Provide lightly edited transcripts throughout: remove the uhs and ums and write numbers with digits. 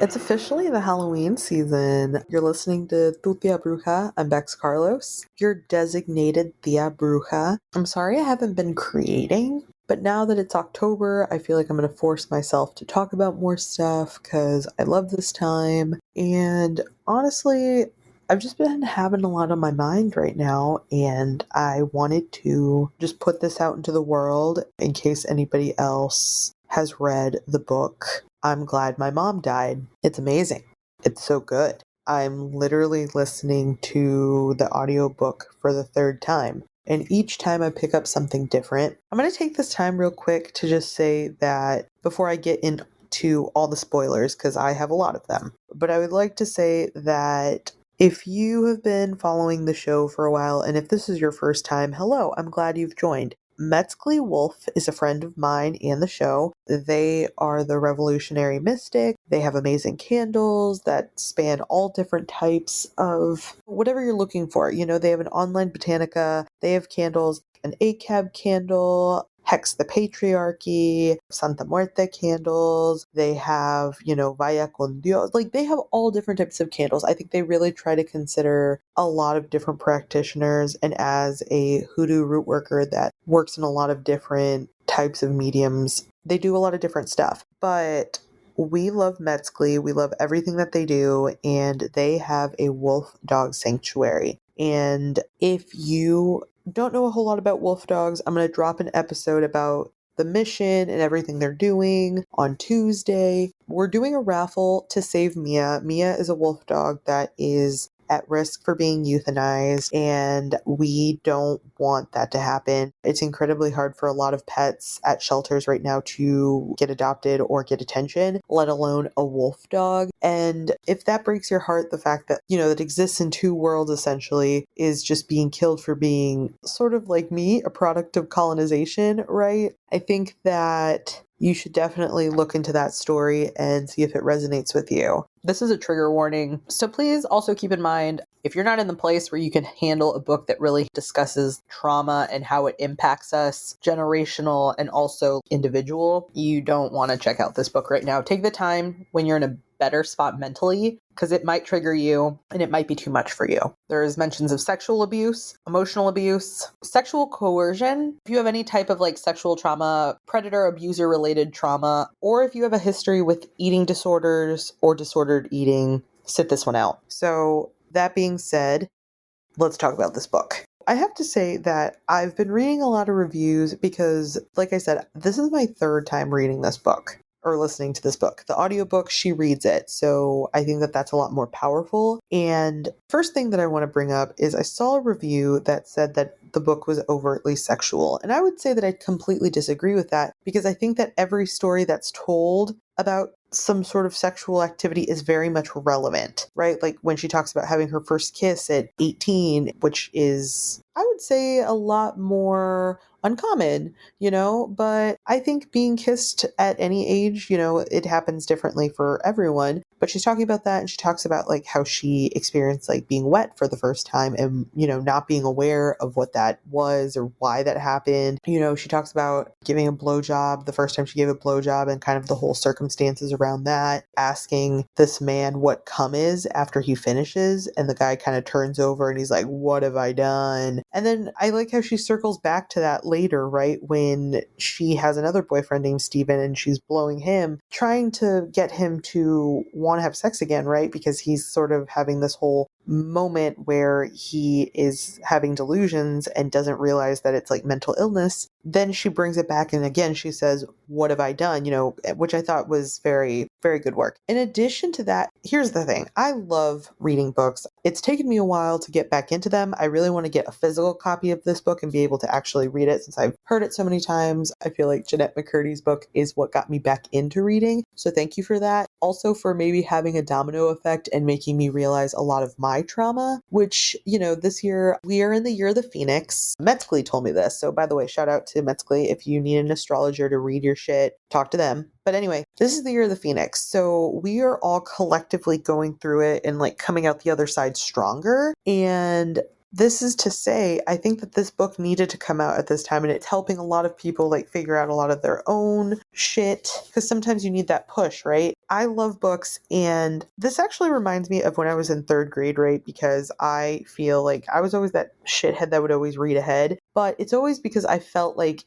It's officially the Halloween season. You're listening to Tu Tia Bruja. I'm Bex Carlos, your designated Tia Bruja. I'm sorry I haven't been creating, but now that it's October, I feel like I'm going to force myself to talk about more stuff because I love this time. And honestly, I've just been having a lot on my mind right now, and I wanted to just put this out into the world in case anybody else has read the book I'm Glad My Mom Died. It's amazing. It's so good. I'm literally listening to the audiobook for the third time. And each time I pick up something different. I'm going to take this time real quick to just say that before I get into all the spoilers, because I have a lot of them, but I would like to say that if you have been following the show for a while, and if this is your first time, hello, I'm glad you've joined. Metzgley Wolf is a friend of mine and the show. They are the revolutionary mystic. They have amazing candles that span all different types of whatever you're looking for. You know, they have an online botanica, they have candles, an ACAB candle, Hex the Patriarchy, Santa Muerte candles. They have, Vaya con Dios. Like, they have all different types of candles. I think they really try to consider a lot of different practitioners. And as a hoodoo root worker that works in a lot of different types of mediums, they do a lot of different stuff. But we love Metzgley. We love everything that they do. And they have a wolf dog sanctuary. And if you don't know a whole lot about wolf dogs, I'm going to drop an episode about the mission and everything they're doing on Tuesday. We're doing a raffle to save Mia. Mia is a wolf dog that is at risk for being euthanized, and we don't want that to happen. It's incredibly hard for a lot of pets at shelters right now to get adopted or get attention, let alone a wolf dog. And if that breaks your heart, the fact that, that exists in two worlds essentially is just being killed for being sort of like me, a product of colonization, right? I think that you should definitely look into that story and see if it resonates with you. This is a trigger warning, so please also keep in mind, if you're not in the place where you can handle a book that really discusses trauma and how it impacts us, generational and also individual, you don't want to check out this book right now. Take the time when you're in a better spot mentally, because it might trigger you and it might be too much for you. There's mentions of sexual abuse, emotional abuse, sexual coercion. If you have any type of sexual trauma, predator, abuser related trauma, or if you have a history with eating disorders or disordered eating, sit this one out. So that being said, let's talk about this book. I have to say that I've been reading a lot of reviews because, like I said, this is my third time reading this book or listening to this book. The audiobook, she reads it. So I think that that's a lot more powerful. And first thing that I want to bring up is I saw a review that said that the book was overtly sexual. And I would say that I completely disagree with that because I think that every story that's told about some sort of sexual activity is very much relevant, right? Like when she talks about having her first kiss at 18, which is, I would say, a lot more uncommon, but I think being kissed at any age, it happens differently for everyone. But she's talking about that, and she talks about how she experienced being wet for the first time and, not being aware of what that was or why that happened. She talks about giving a blowjob, the first time she gave a blowjob and kind of the whole circumstances around that, asking this man what cum is after he finishes, and the guy kind of turns over and he's like, "What have I done?" And then I like how she circles back to that later, right? When she has another boyfriend named Steven and she's blowing him, trying to get him to want to have sex again, right? Because he's sort of having this whole moment where he is having delusions and doesn't realize that it's mental illness. Then she brings it back and again she says, "What have I done?" Which I thought was very, very good work. In addition to that, here's the thing. I love reading books. It's taken me a while to get back into them. I really want to get a physical copy of this book and be able to actually read it since I've heard it so many times. I feel like Jennette McCurdy's book is what got me back into reading. So thank you for that. Also for maybe having a domino effect and making me realize a lot of my trauma, which, this year we are in the year of the Phoenix. Metzgley told me this. So by the way, shout out to Metzgley. If you need an astrologer to read your shit, talk to them. But anyway, this is the year of the Phoenix. So we are all collectively going through it and coming out the other side stronger. And This is to say, I think that this book needed to come out at this time, and it's helping a lot of people like figure out a lot of their own shit, because sometimes you need that push, right? I love books, and this actually reminds me of when I was in third grade, right? Because I feel like I was always that shithead that would always read ahead, but it's always because I felt like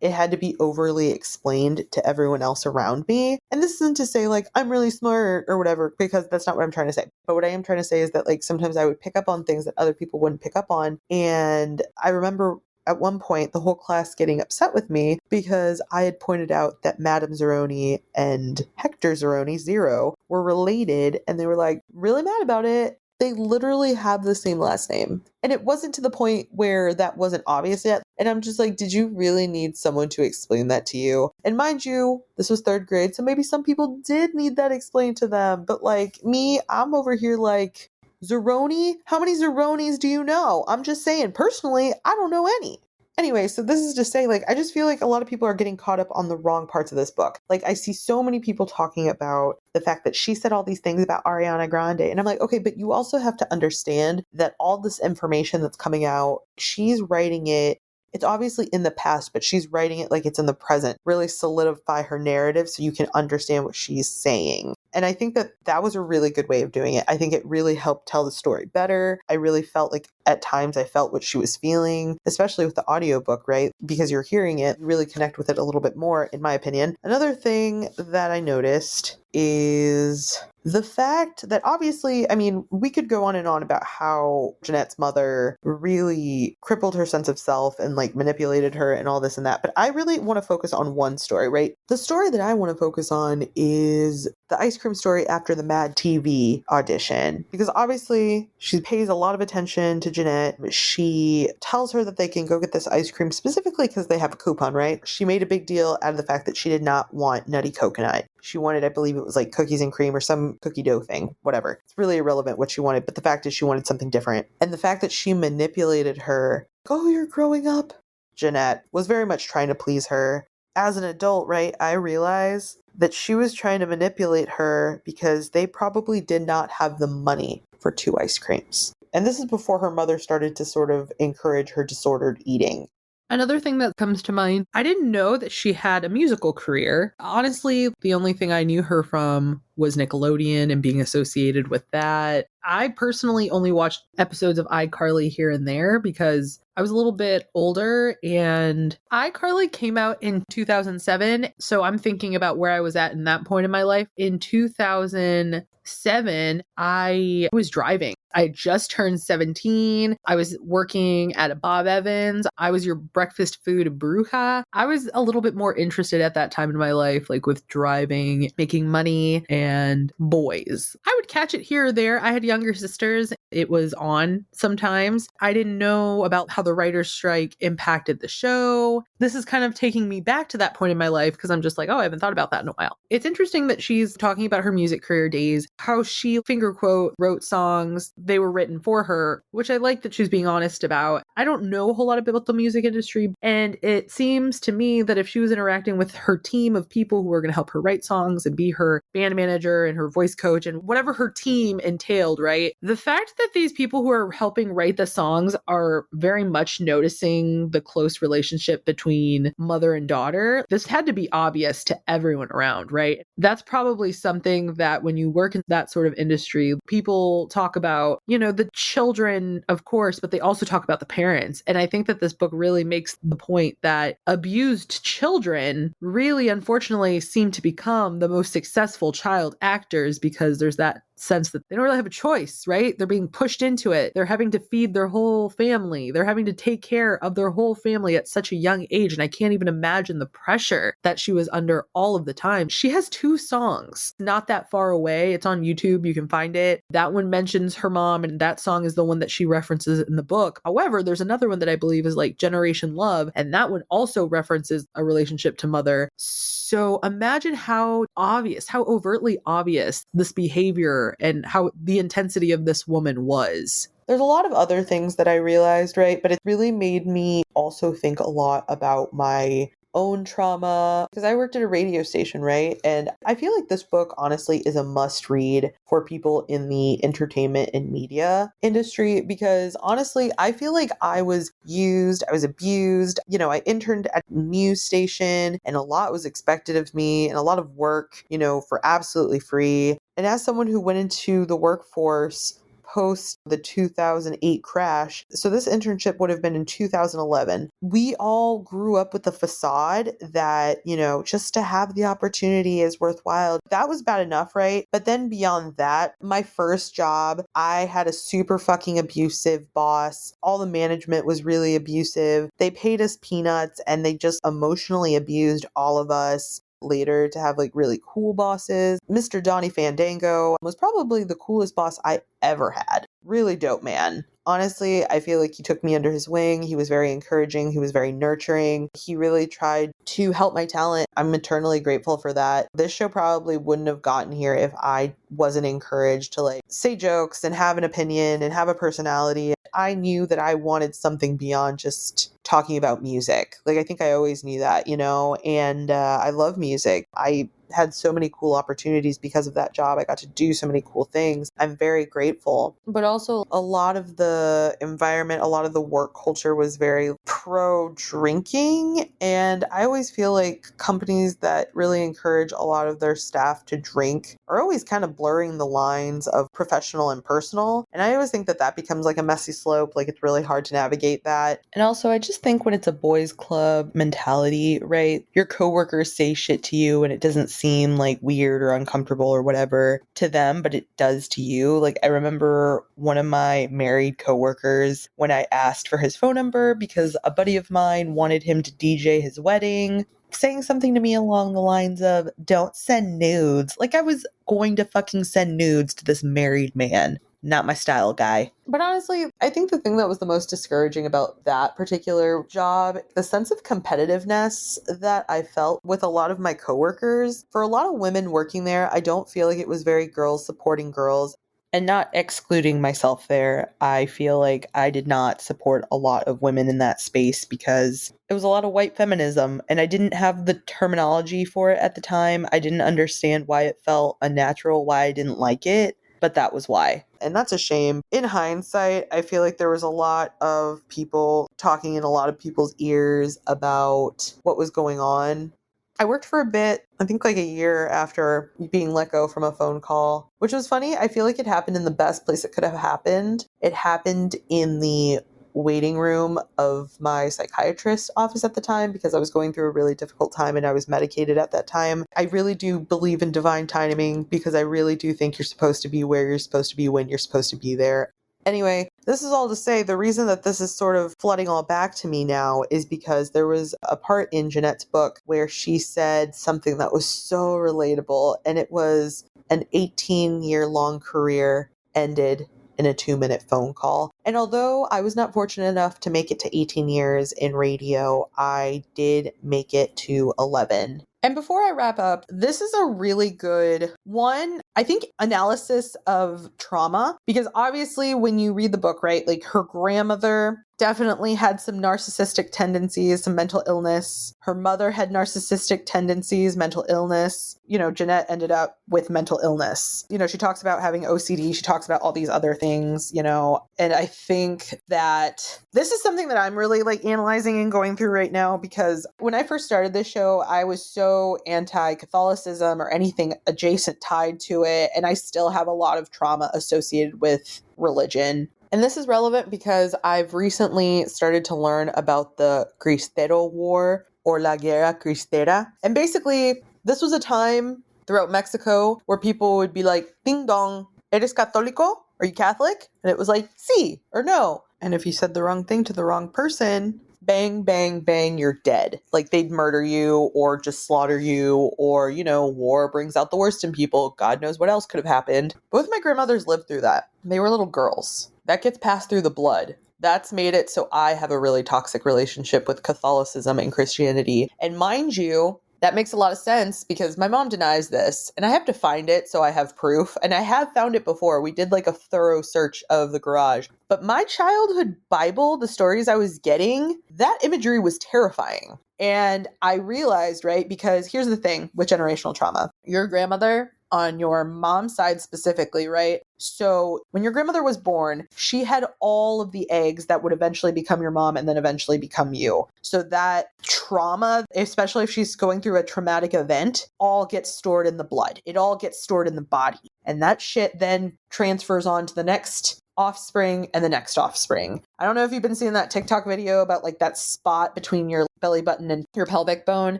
it had to be overly explained to everyone else around me. And this isn't to say like I'm really smart or whatever, because that's not what I'm trying to say. But what I am trying to say is that like sometimes I would pick up on things that other people wouldn't pick up on. And I remember at one point the whole class getting upset with me because I had pointed out that Madame Zeroni and Hector Zeroni, Zero, were related, and they were like really mad about it. They literally have the same last name. And it wasn't to the point where that wasn't obvious yet. And I'm just like, did you really need someone to explain that to you? And mind you, this was third grade, so maybe some people did need that explained to them. But like me, I'm over here like, Zeroni? How many Zeronis do you know? I'm just saying, personally, I don't know any. Anyway, so this is to say, like, I just feel like a lot of people are getting caught up on the wrong parts of this book. Like, I see so many people talking about the fact that she said all these things about Ariana Grande. And I'm like, okay, but you also have to understand that all this information that's coming out, she's writing it. It's obviously in the past, but she's writing it like it's in the present, really solidify her narrative so you can understand what she's saying. And I think that that was a really good way of doing it. I think it really helped tell the story better. I really felt like at times I felt what she was feeling, especially with the audiobook, right? Because you're hearing it, you really connect with it a little bit more, in my opinion. Another thing that I noticed is the fact that obviously, I mean, we could go on and on about how Jennette's mother really crippled her sense of self and like manipulated her and all this and that. But I really want to focus on one story, right? The story that I want to focus on is the ice cream story after the Mad TV audition. Because obviously she pays a lot of attention to Jennette. She tells her that they can go get this ice cream specifically because they have a coupon, right? She made a big deal out of the fact that she did not want nutty coconut. She wanted, I believe it was like cookies and cream or some cookie dough thing, whatever. It's really irrelevant what she wanted, but the fact is she wanted something different. And the fact that she manipulated her, oh, you're growing up, Jennette, was very much trying to please her. As an adult, right, I realize that she was trying to manipulate her because they probably did not have the money for 2 ice creams. And this is before her mother started to sort of encourage her disordered eating. Another thing that comes to mind, I didn't know that she had a musical career. Honestly, the only thing I knew her from was Nickelodeon and being associated with that. I personally only watched episodes of iCarly here and there because I was a little bit older, and iCarly came out in 2007. So I'm thinking about where I was at in that point in my life. In 2007, I was driving. I had just turned 17. I was working at a Bob Evans. I was your breakfast food bruja. I was a little bit more interested at that time in my life, like with driving, making money, and boys. I would catch it here or there. I had younger sisters. It was on sometimes. I didn't know about how the writer's strike impacted the show. This is kind of taking me back to that point in my life because I'm just like, oh, I haven't thought about that in a while. It's interesting that she's talking about her music career days, how she finger quote wrote songs. They were written for her, which I like that she's being honest about. I don't know a whole lot about the music industry, and it seems to me that if she was interacting with her team of people who were going to help her write songs and be her band manager and her voice coach and whatever her team entailed, right? The fact that these people who are helping write the songs are very much noticing the close relationship between mother and daughter, this had to be obvious to everyone around, right? That's probably something that when you work in that sort of industry, people talk about, you know, the children, of course, but they also talk about the parents. And I think that this book really makes the point that abused children really, unfortunately, seem to become the most successful child actors because there's that sense that they don't really have a choice, right? They're being pushed into it. They're having to feed their whole family. They're having to take care of their whole family at such a young age. And I can't even imagine the pressure that she was under all of the time. She has 2 songs, Not That Far Away. It's on YouTube. You can find it. That one mentions her mom, and that song is the one that she references in the book. However, there's another one that I believe is like Generation Love, and that one also references a relationship to mother. So imagine how obvious, how overtly obvious this behavior and how the intensity of this woman was. There's a lot of other things that I realized, right? But it really made me also think a lot about my own trauma, because I worked at a radio station, right? And I feel like this book honestly is a must read for people in the entertainment and media industry, because honestly, I feel like I was used, I was abused. I interned at a news station and a lot was expected of me and a lot of work, for absolutely free. And as someone who went into the workforce post the 2008 crash, so this internship would have been in 2011. We all grew up with the facade that, just to have the opportunity is worthwhile. That was bad enough, right? But then beyond that, my first job, I had a super fucking abusive boss. All the management was really abusive. They paid us peanuts and they just emotionally abused all of us. Later to have like really cool bosses. Mr. Donnie Fandango was probably the coolest boss I ever had. Really dope man. Honestly, I feel like he took me under his wing. He was very encouraging. He was very nurturing. He really tried to help my talent. I'm eternally grateful for that. This show probably wouldn't have gotten here if I wasn't encouraged to like say jokes and have an opinion and have a personality. I knew that I wanted something beyond just talking about music. Like, I think I always knew that, and I love music. I had so many cool opportunities because of that job. I got to do so many cool things. I'm very grateful. But also, a lot of the environment, a lot of the work culture was very pro drinking. And I always feel like companies that really encourage a lot of their staff to drink are always kind of blurring the lines of professional and personal. And I always think that that becomes like a messy slope. Like, it's really hard to navigate that. And also, I just think when it's a boys club mentality, right? Your coworkers say shit to you and it doesn't seem like weird or uncomfortable or whatever to them, but it does to you. Like, I remember one of my married coworkers, when I asked for his phone number because a buddy of mine wanted him to DJ his wedding, saying something to me along the lines of, "Don't send nudes." Like, I was going to fucking send nudes to this married man. Not my style, guy. But honestly, I think the thing that was the most discouraging about that particular job, the sense of competitiveness that I felt with a lot of my coworkers. For a lot of women working there, I don't feel like it was very girls supporting girls. And not excluding myself there, I feel like I did not support a lot of women in that space because it was a lot of white feminism and I didn't have the terminology for it at the time. I didn't understand why it felt unnatural, why I didn't like it. But that was why. And that's a shame. In hindsight, I feel like there was a lot of people talking in a lot of people's ears about what was going on. I worked for a bit, I think like a year after being let go from a phone call, which was funny. I feel like it happened in the best place it could have happened. It happened in the waiting room of my psychiatrist's office at the time because I was going through a really difficult time and I was medicated at that time. I really do believe in divine timing because I really do think you're supposed to be where you're supposed to be when you're supposed to be there. Anyway, this is all to say the reason that this is sort of flooding all back to me now is because there was a part in Jennette's book where she said something that was so relatable, and it was an 18-year-long career ended in a 2-minute phone call. And although I was not fortunate enough to make it to 18 years in radio, I did make it to 11. And before I wrap up, this is a really good one, I think, analysis of trauma, because obviously when you read the book, right, like her grandmother definitely had some narcissistic tendencies, some mental illness. Her mother had narcissistic tendencies, mental illness. Jennette ended up with mental illness. She talks about having OCD. She talks about all these other things, and I think that this is something that I'm really like analyzing and going through right now, because when I first started this show, I was so anti-Catholicism or anything adjacent tied to it. And I still have a lot of trauma associated with religion. And this is relevant because I've recently started to learn about the Cristero War, or La Guerra Cristera. And basically, this was a time throughout Mexico where people would be like, ding dong, ¿eres católico? Are you Catholic? And it was like, sí or no. And if you said the wrong thing to the wrong person, bang, bang, bang, you're dead. Like, they'd murder you or just slaughter you, or, war brings out the worst in people. God knows what else could have happened. Both my grandmothers lived through that. They were little girls. That gets passed through the blood. That's made it so I have a really toxic relationship with Catholicism and Christianity. And mind you, That makes a lot of sense because my mom denies this and I have to find it so I have proof. And I have found it before. We did like a thorough search of the garage. But my childhood Bible, the stories I was getting, that imagery was terrifying. And I realized, right, because here's the thing with generational trauma. Your grandmother on your mom's side specifically, right? So when your grandmother was born, she had all of the eggs that would eventually become your mom and then eventually become you. So that trauma, especially if she's going through a traumatic event, all gets stored in the blood. It all gets stored in the body. And that shit then transfers on to the next offspring and the next offspring. I don't know if you've been seeing that TikTok video about like that spot between your belly button and your pelvic bone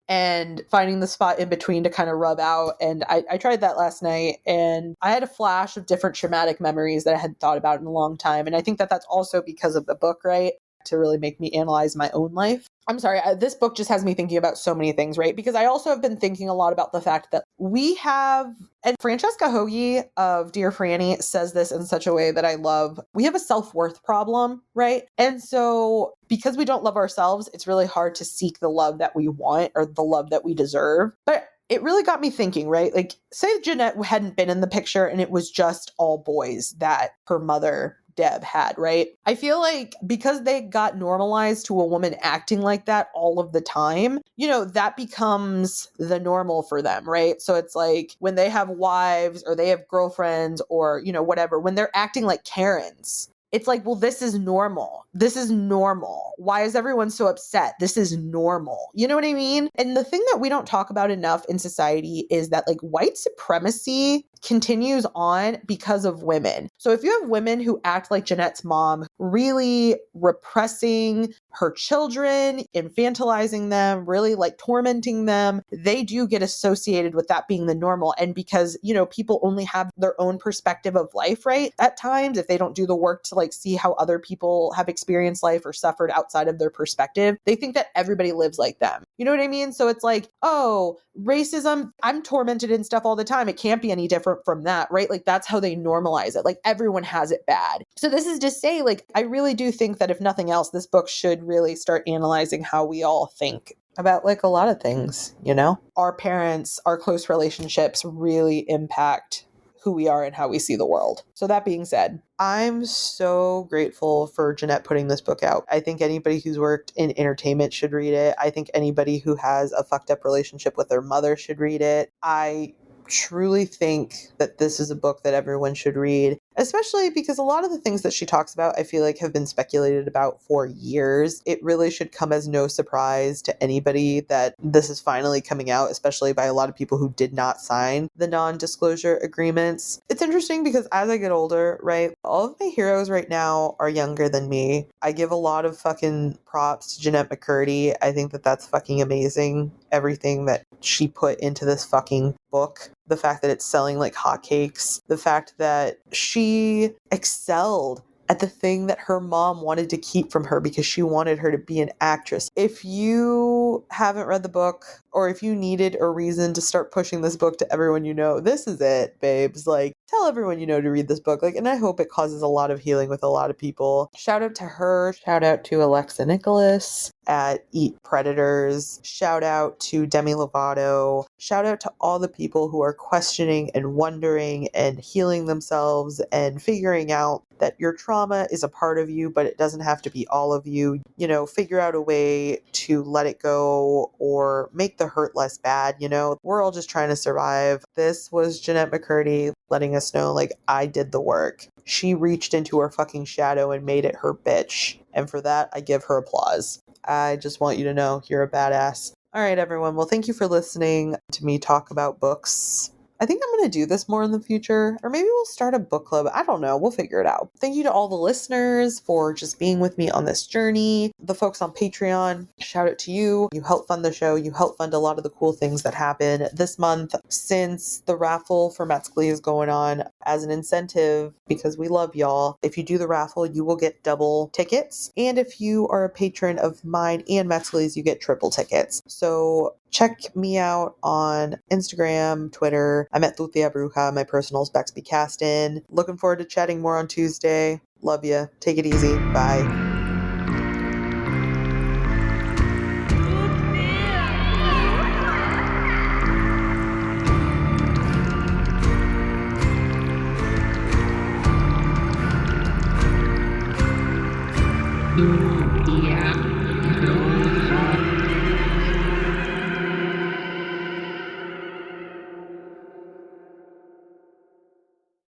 and finding the spot in between to kind of rub out. And I tried that last night and I had a flash of different traumatic memories that I hadn't thought about in a long time. And I think that that's also because of the book, right? To really make me analyze my own life. I'm sorry, this book just has me thinking about so many things, right? Because I also have been thinking a lot about the fact that we have, and Francesca Hogi of Dear Franny says this in such a way that I love, we have a self-worth problem, right? And so because we don't love ourselves, it's really hard to seek the love that we want or the love that we deserve. But it really got me thinking, right? Like, say Jennette hadn't been in the picture and it was just all boys that her mother Deb had, right? I feel like because they got normalized to a woman acting like that all of the time, you know, that becomes the normal for them, right? So it's like when they have wives or they have girlfriends or, you know, whatever, when they're acting like Karens, it's like, well, this is normal. This is normal. Why is everyone so upset? This is normal. You know what I mean? And the thing that we don't talk about enough in society is that like white supremacy continues on because of women. So if you have women who act like Jennette's mom, really repressing her children, infantilizing them, really like tormenting them, they do get associated with that being the normal. And because, you know, people only have their own perspective of life, right? At times, if they don't do the work to like see how other people have experienced life or suffered outside of their perspective, they think that everybody lives like them. You know what I mean? So it's like, oh, racism, I'm tormented and stuff all the time. It can't be any different from that, right? Like that's how they normalize it. Like everyone has it bad. So this is to say, like, I really do think that if nothing else, this book should really start analyzing how we all think about like a lot of things, you know? Our parents, our close relationships really impact who we are and how we see the world. So that being said, I'm so grateful for Jennette putting this book out. I think anybody who's worked in entertainment should read it. I think anybody who has a fucked up relationship with their mother should read it. I truly think that this is a book that everyone should read, especially because a lot of the things that she talks about, I feel like have been speculated about for years. It really should come as no surprise to anybody that this is finally coming out, especially by a lot of people who did not sign the non-disclosure agreements. It's interesting because as I get older, right, all of my heroes right now are younger than me. I give a lot of fucking props to Jennette McCurdy. I think that that's fucking amazing. Everything that she put into this fucking book. The fact that it's selling like hotcakes. The fact that she excelled at the thing that her mom wanted to keep from her because she wanted her to be an actress. If you haven't read the book, or if you needed a reason to start pushing this book to everyone you know, this is it, babes. Like, tell everyone you know to read this book. Like, and I hope it causes a lot of healing with a lot of people. Shout out to her. Shout out to Alexa Nicholas at Eat Predators. Shout out to Demi Lovato. Shout out to all the people who are questioning and wondering and healing themselves and figuring out that your trauma is a part of you, but it doesn't have to be all of you. You know, figure out a way to let it go or make the hurt less bad. You know, we're all just trying to survive. This was Jennette McCurdy letting us know, like, I did the work. She reached into her fucking shadow and made it her bitch. And for that, I give her applause. I just want you to know you're a badass. All right, everyone. Well, thank you for listening to me talk about books. I think I'm going to do this more in the future, or maybe we'll start a book club. I don't know. We'll figure it out. Thank you to all the listeners for just being with me on this journey. The folks on Patreon, shout out to you. You help fund the show. You help fund a lot of the cool things that happen this month since the raffle for Metzgley is going on as an incentive because we love y'all. If you do the raffle, you will get double tickets. And if you are a patron of mine and Metzgley's, you get triple tickets. So check me out on Instagram, Twitter. I'm at Tutia Bruja. My personal is Bexby Caston. Looking forward to chatting more on Tuesday. Love ya. Take it easy. Bye.